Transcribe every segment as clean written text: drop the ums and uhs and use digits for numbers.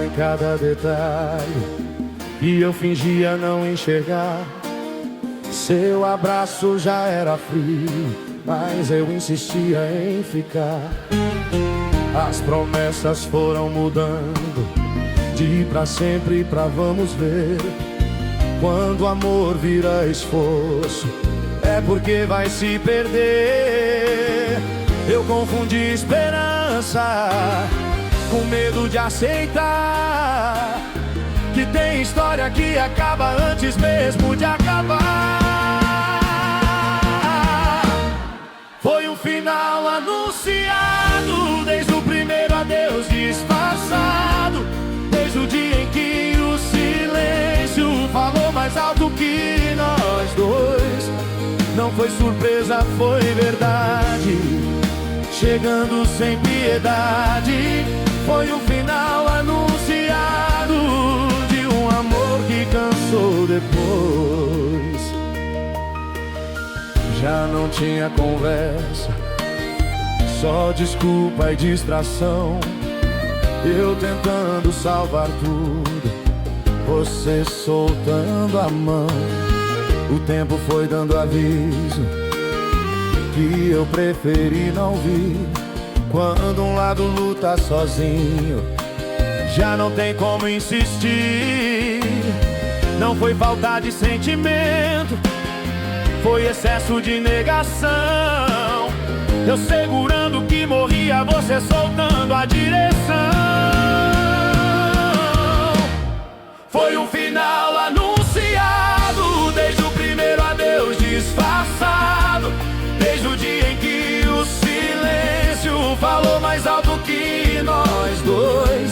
em cada detalhe e eu fingia não enxergar. Seu abraço já era frio, mas eu insistia em ficar. As promessas foram mudando de pra sempre pra vamos ver. Quando o amor vira esforço, é porque vai se perder. Eu confundi esperança com medo de aceitar que tem história que acaba antes mesmo de acabar. Foi um final anunciado, desde o primeiro adeus disfarçado, desde o dia em que o silêncio falou mais alto que nós dois. Não foi surpresa, foi verdade, chegando sem piedade. Foi um final anunciado de um amor que cansou depois. Já não tinha conversa, só desculpa e distração. Eu tentando salvar tudo, você soltando a mão. O tempo foi dando aviso que eu preferi não vir. Quando um lado luta sozinho, já não tem como insistir. Não foi falta de sentimento, foi excesso de negação. Eu segurando que morria, você soltando a direção. Foi um final anunciado, desde o primeiro adeus disfarçado, desde o dia em que o silêncio falou mais alto que nós dois.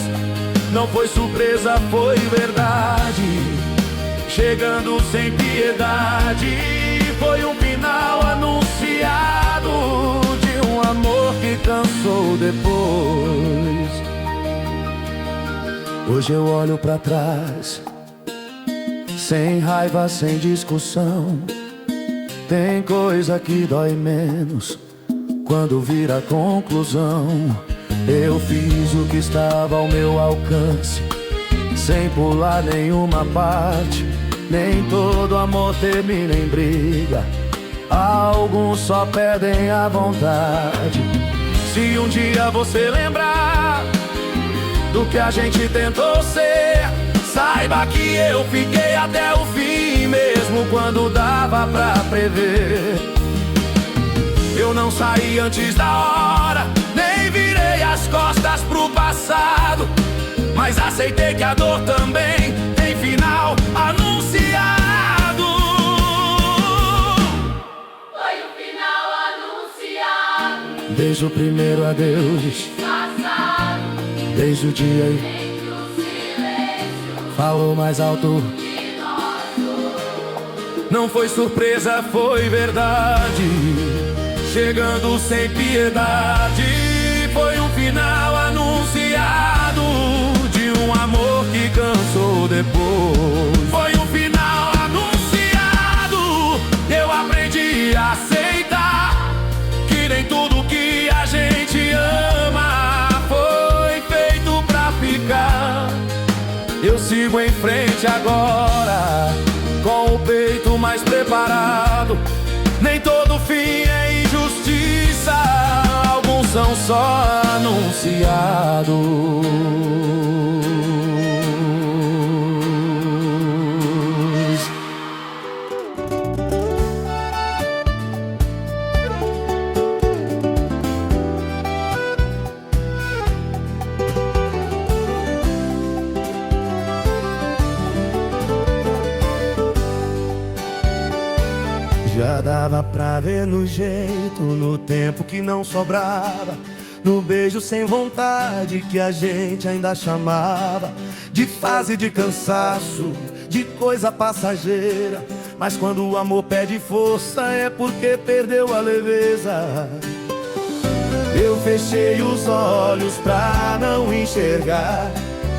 Não foi surpresa, foi verdade, chegando sem piedade. Foi um final anunciado de um amor que cansou depois. Hoje eu olho pra trás, sem raiva, sem discussão. Tem coisa que dói menos quando vira conclusão. Eu fiz o que estava ao meu alcance, sem pular nenhuma parte. Nem todo amor termina em briga, alguns só perdem a vontade. Se um dia você lembrar do que a gente tentou ser, saiba que eu fiquei até o fim, mesmo quando dava pra prever. Eu não saí antes da hora, nem virei as costas pro passado, mas aceitei que a dor também tem final anunciado. Foi um final anunciado, desde o primeiro adeus passado, desde o dia em que o silêncio falou mais alto. de nós dois. Não foi surpresa, foi verdade, chegando sem piedade. Foi um final anunciado de um amor que cansou depois. Foi um final anunciado, eu aprendi a aceitar que nem tudo que a gente ama foi feito pra ficar. Eu sigo em frente agora, com o peito mais preparado. Nem todo fim é injustiça, alguns são só anunciados. Já dava pra ver no jeito, no tempo que não sobrava, no beijo sem vontade que a gente ainda chamava de fase de cansaço, de coisa passageira. Mas quando o amor pede força é porque perdeu a leveza. Eu fechei os olhos pra não enxergar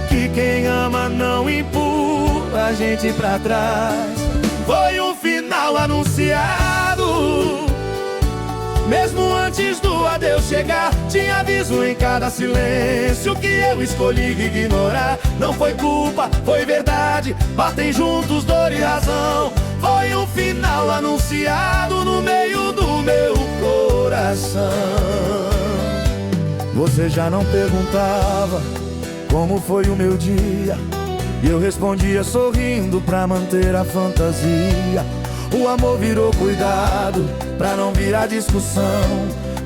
que quem ama não empurra a gente pra trás. Foi um final anunciado Mesmo antes do adeus chegar, tinha aviso em cada silêncio que eu escolhi ignorar. Não foi culpa, foi verdade, batem juntos dor e razão. Foi um final anunciado no meio do meu coração. Você já não perguntava como foi o meu dia, e eu respondia sorrindo pra manter a fantasia. O amor virou cuidado pra não virar discussão.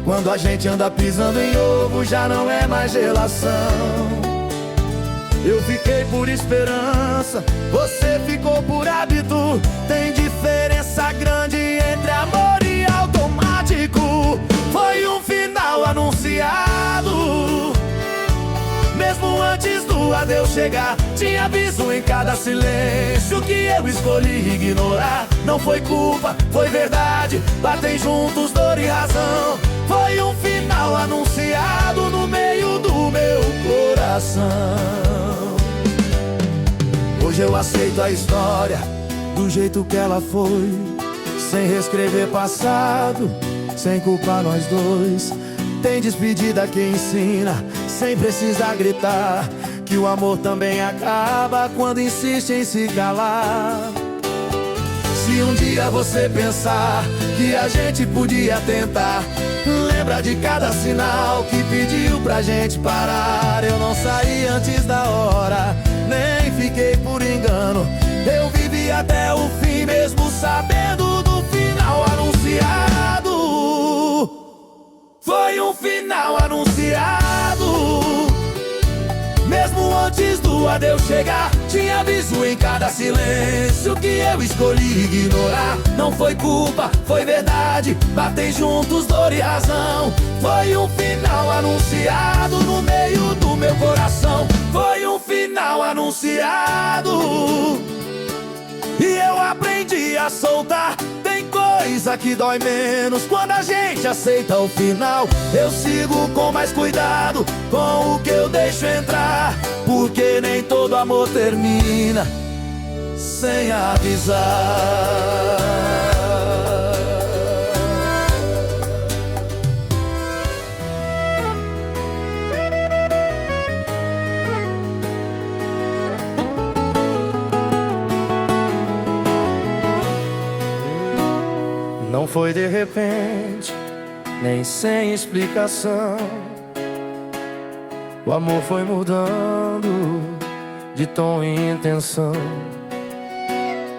Quando a gente anda pisando em ovo, já não é mais relação. Eu fiquei por esperança, você ficou por hábito. Tem diferença grande entre amor e automático. Foi um final anunciado. Mesmo antes do adeus chegar, tinha aviso em cada silêncio que eu escolhi ignorar. Não foi culpa, foi verdade, batem juntos dor e razão. Foi um final anunciado no meio do meu coração. Hoje eu aceito a história do jeito que ela foi, sem reescrever passado, sem culpar nós dois. Tem despedida que ensina, sem precisar gritar, que o amor também acaba quando insiste em se calar. Se um dia você pensar que a gente podia tentar, lembra de cada sinal que pediu pra gente parar. Eu não saí antes da hora, nem fiquei por engano. Eu vivi até o fim, mesmo sabendo do final anunciado. Foi um final anunciado. Mesmo antes do adeus chegar, tinha aviso em cada silêncio que eu escolhi ignorar. Não foi culpa, foi verdade, batem juntos dor e razão. Foi um final anunciado no meio do meu coração. Foi um final anunciado. E eu aprendi a soltar. Tem coisa que dói menos quando a gente aceita o final. Eu sigo com mais cuidado com o que eu deixo entrar, porque nem todo amor termina sem avisar. Não foi de repente, nem sem explicação. O amor foi mudando de tom e intenção.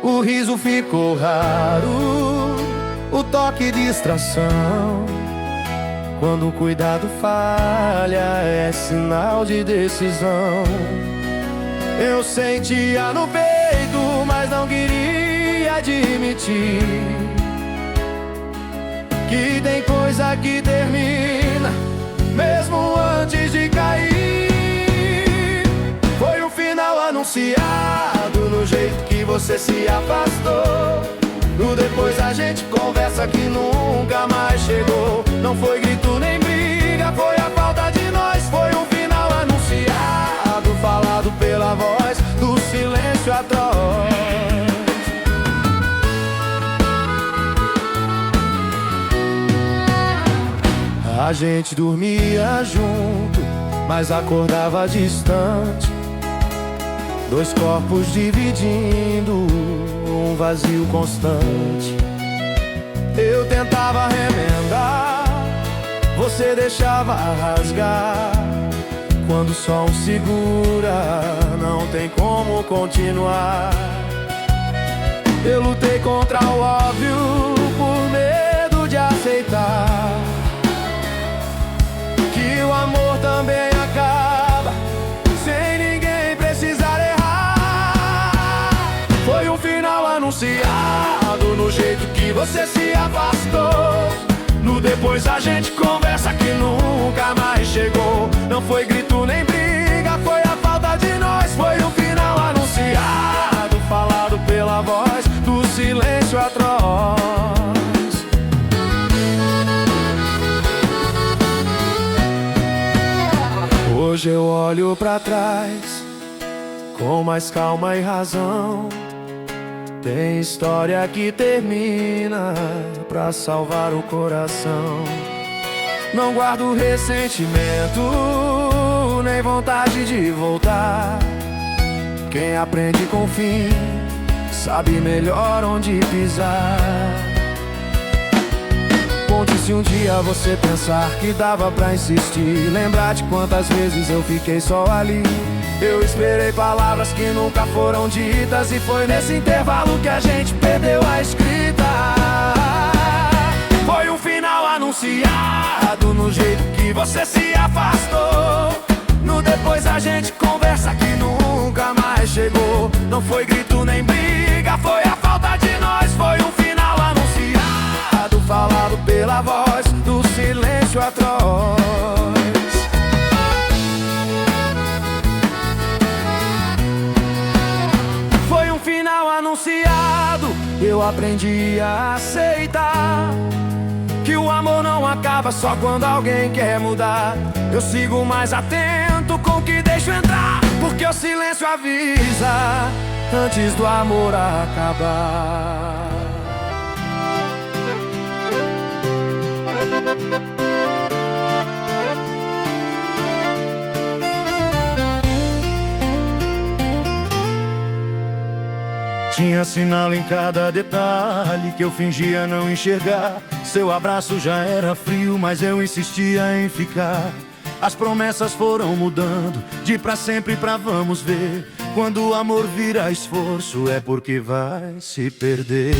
O riso ficou raro, o toque distração. Quando o cuidado falha, é sinal de decisão. Eu sentia no peito, mas não queria admitir que tem coisa que termina mesmo antes de cair. Foi um final anunciado no jeito que você se afastou. No depois a gente conversa que nunca mais chegou. Não foi grito nem briga, foi a falta de nós. Foi um final anunciado, falado pela voz do silêncio atroz. A gente dormia junto, mas acordava distante. Dois corpos dividindo um vazio constante. Eu tentava remendar, você deixava rasgar. Quando só um segura, não tem como continuar. Eu lutei contra o óbvio por medo de aceitar que o amor também acaba sem ninguém precisar errar. Foi um final anunciado no jeito que você se afastou. No depois a gente conversa que nunca mais chegou. Não foi grito nem briga, foi a falta de nós. Foi um final anunciado, falado pela voz do silêncio atroz. Hoje eu olho pra trás com mais calma e razão. Tem história que termina pra salvar o coração. Não guardo ressentimento, nem vontade de voltar. Quem aprende com o fim, sabe melhor onde pisar. Conte se um dia você pensar que dava pra insistir. Lembrar de quantas vezes eu fiquei só ali. Eu esperei palavras que nunca foram ditas, e foi nesse intervalo que a gente perdeu a escrita. Foi um final anunciado no jeito que você se afastou. No depois a gente conversa que nunca mais chegou. Não foi grito nem briga, foi a falta de nós. Foi um final anunciado, falado pela voz do silêncio atroz. Foi um final anunciado, eu aprendi a aceitar que o amor não acaba só quando alguém quer mudar. Eu sigo mais atento com o que deixo entrar, porque o silêncio avisa antes do amor acabar. Tinha sinal em cada detalhe que eu fingia não enxergar. Seu abraço já era frio, mas eu insistia em ficar. As promessas foram mudando, de pra sempre pra vamos ver. Quando o amor vira esforço, é porque vai se perder.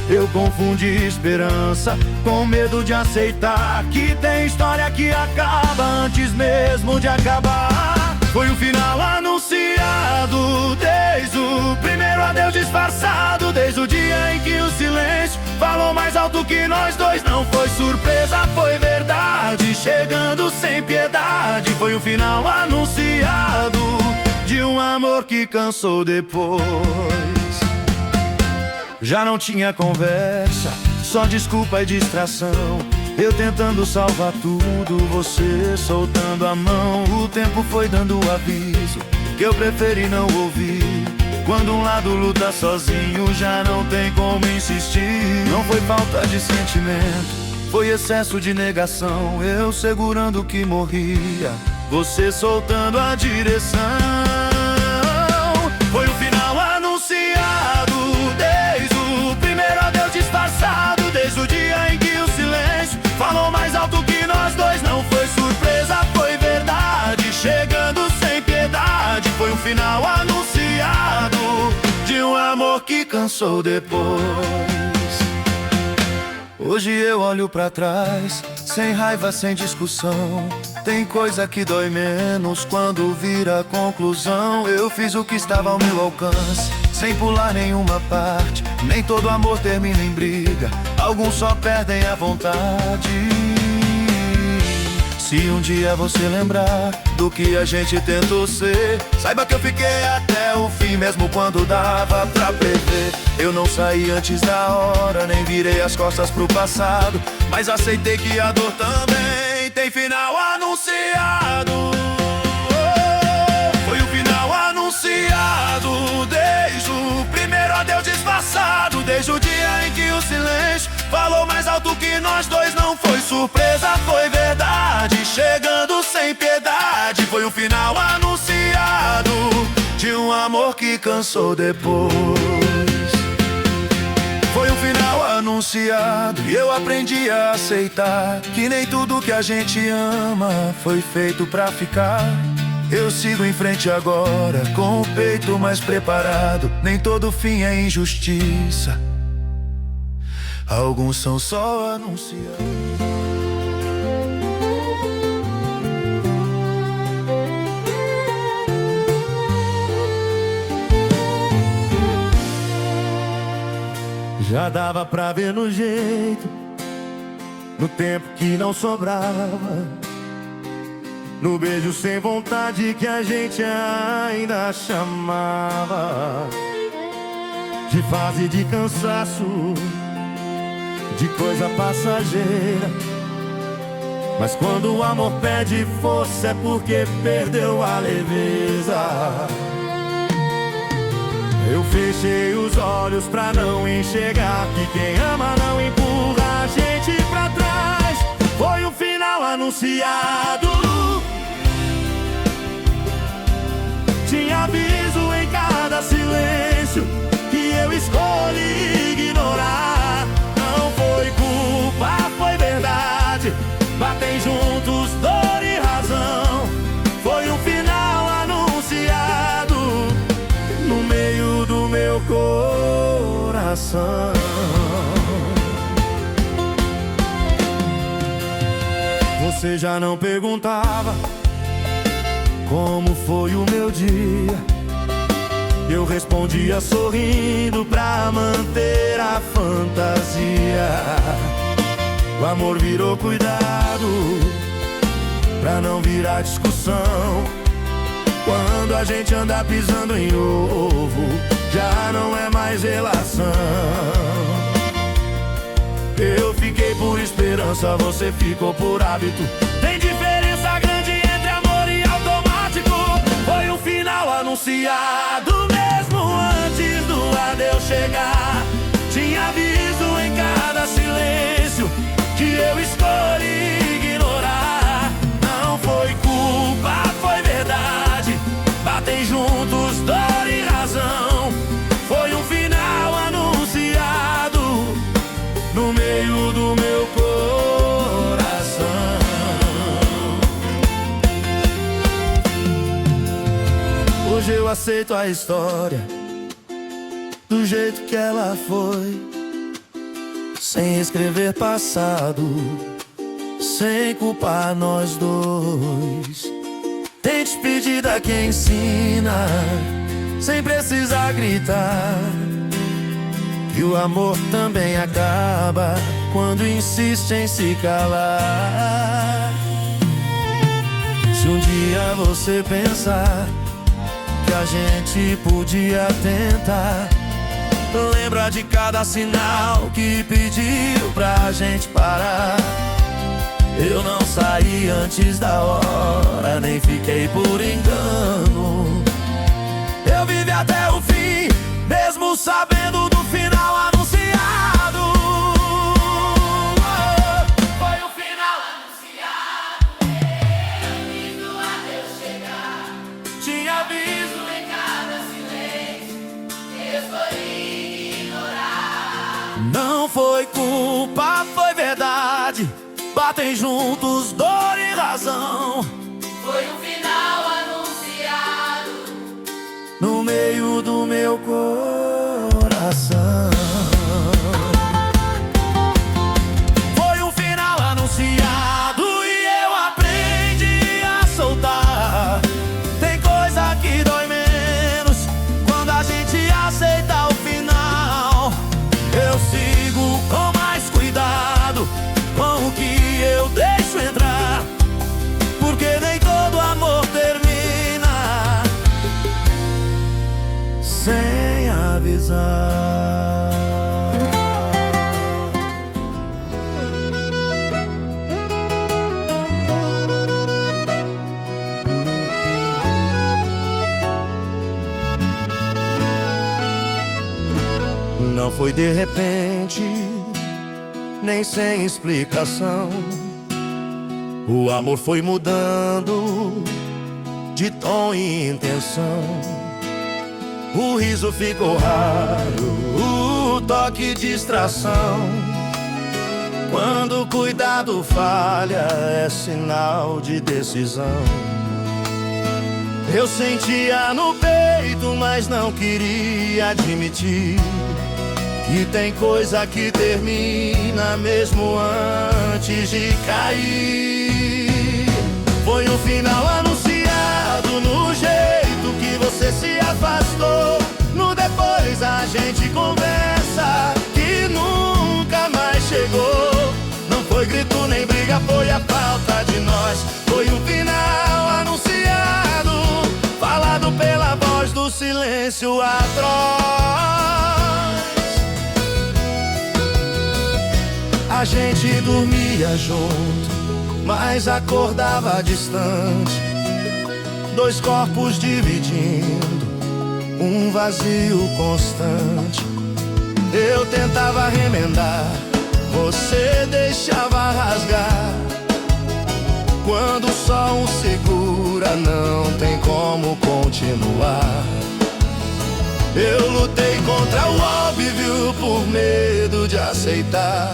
Eu confundi esperança com medo de aceitar que tem história que acaba antes mesmo de acabar. Foi um final anunciado desde o primeiro adeus disfarçado. Desde o dia em que o silêncio falou mais alto que nós dois. Não foi surpresa, foi verdade, chegando sem piedade. Foi um final anunciado de um amor que cansou depois. Já não tinha conversa, só desculpa e distração. Eu tentando salvar tudo, você soltando a mão. O tempo foi dando o aviso que eu preferi não ouvir. Quando um lado luta sozinho, já não tem como insistir. Não foi falta de sentimento, foi excesso de negação. Eu segurando que morria, você soltando a direção. Foi um final anunciado desde o primeiro adeus disfarçado. Desde o dia em que o silêncio falou mais alto que nós dois. Não foi surpresa, foi verdade, chegando sem piedade. Foi um final anunciado de um amor que cansou depois. Hoje eu olho pra trás, sem raiva, sem discussão. Tem coisa que dói menos quando vira conclusão. Eu fiz o que estava ao meu alcance, sem pular nenhuma parte. Nem todo amor termina em briga, alguns só perdem a vontade. Se um dia você lembrar do que a gente tentou ser, saiba que eu fiquei até o fim, mesmo quando dava pra prever. Eu não saí antes da hora, nem virei as costas pro passado, mas aceitei que a dor também tem final anunciado. Foi o final anunciado desde o primeiro adeus disfarçado. Desde o dia em que o silêncio falou mais alto que nós dois. Não foi surpresa, foi verdade, chegando sem piedade. Foi um final anunciado de um amor que cansou depois. Foi um final anunciado e eu aprendi a aceitar que nem tudo que a gente ama foi feito pra ficar. Eu sigo em frente agora, com o peito mais preparado. Nem todo fim é injustiça, alguns são só anunciados. Já dava pra ver no jeito, no tempo que não sobrava, no beijo sem vontade que a gente ainda chamava de fase de cansaço, de coisa passageira. Mas quando o amor pede força é porque perdeu a leveza. Eu fechei os olhos pra não enxergar que quem ama não empurra a gente pra trás. Foi um final anunciado. Tinha aviso em cada silêncio que eu escolhi ignorar. Não foi culpa, foi verdade. Batem juntos dor e razão. Foi um final anunciado no meio do meu coração. Você já não perguntava como foi o meu dia. Eu respondia sorrindo pra manter a fantasia. O amor virou cuidado pra não virar discussão. Quando a gente anda pisando em ovo, já não é mais relação. Eu fiquei por esperança, você ficou por hábito. Tem diferença grande entre amor e automático. Foi um final anunciado mesmo antes do adeus chegar. Tinha aviso em cada silêncio que eu escolhi ignorar. Não foi culpa, foi verdade. Batem juntos dor e razão. Foi um final anunciado no meio do meu coração. Hoje eu aceito a história do jeito que ela foi, sem escrever passado, sem culpar nós dois. Tem despedida que ensina, sem precisar gritar. E o amor também acaba quando insiste em se calar. Se um dia você pensar que a gente podia tentar, lembra de cada sinal que pediu pra gente parar. Eu não saí antes da hora, nem fiquei por engano. Eu vivi até o fim, mesmo sabendo do final anunciado. Foi um final anunciado antes do adeus chegar. Tinha aviso Em cada silêncio eu escolhi ignorar. Não foi culpa, foi verdade. Batem juntos dor e razão. Foi um final anunciado No meio do meu coração. Foi um final anunciado e eu aprendi a soltar. Tem coisa que dói menos quando a gente aceita o final. Eu sigo com mais cuidado com o que eu deixo entrar, porque nem todo amor termina sem avisar. Não foi de repente, nem sem explicação. O amor foi mudando de tom e intenção. O riso ficou raro, o toque de distração. Quando o cuidado falha, é sinal de decisão. Eu sentia no peito, mas não queria admitir que tem coisa que termina mesmo antes de cair. Foi um final anunciado no jeito que você se afastou. No depois a gente conversa que nunca mais chegou. Não foi grito nem briga, foi a falta de nós. Foi um final anunciado, falado pela voz do silêncio atroz. A gente dormia junto, mas acordava distante. Dois corpos dividindo um vazio constante. Eu tentava remendar, você deixava rasgar. Quando só um segura, não tem como continuar. Eu lutei contra o óbvio por medo de aceitar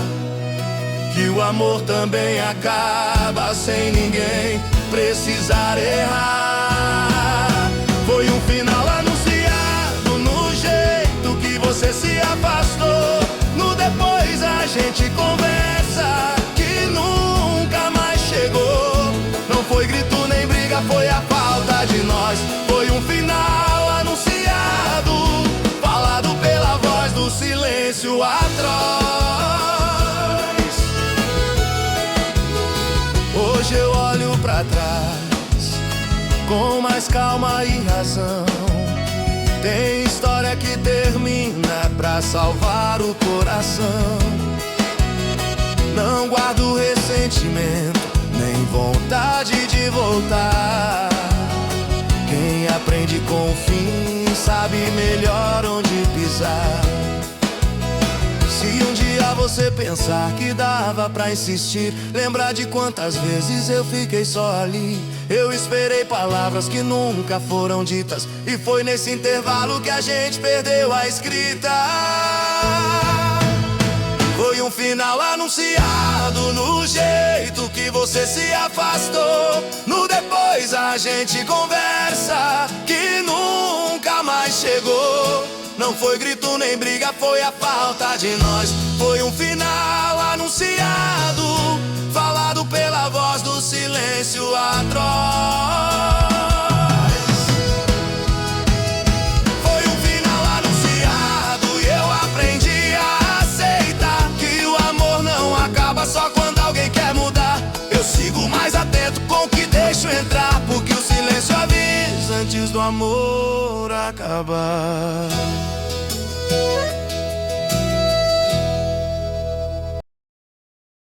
que o amor também acaba sem ninguém precisar errar. Foi um final anunciado no jeito que você se afastou. No depois a gente conversa que nunca mais chegou. Não foi grito nem briga, foi a falta de nós. Foi um final anunciado, falado pela voz do silêncio atroz. Hoje eu olho pra trás com mais calma e razão. Tem história que termina pra salvar o coração. Não guardo ressentimento, nem vontade de voltar. Quem aprende com o fim sabe melhor onde pisar. Se um dia você pensar que dava pra insistir, lembrar de quantas vezes eu fiquei só ali. Eu esperei palavras que nunca foram ditas, e foi nesse intervalo que a gente perdeu a escrita. Foi um final anunciado no jeito que você se afastou. No depois a gente conversa que nunca mais chegou. Não foi grito nem briga, foi a falta de nós. Foi um final anunciado, falado pela voz do silêncio atroz. Foi um final anunciado e eu aprendi a aceitar que o amor não acaba só quando alguém quer mudar. Eu sigo mais atento com o que deixo entrar, porque o silêncio avisa antes do amor acabar.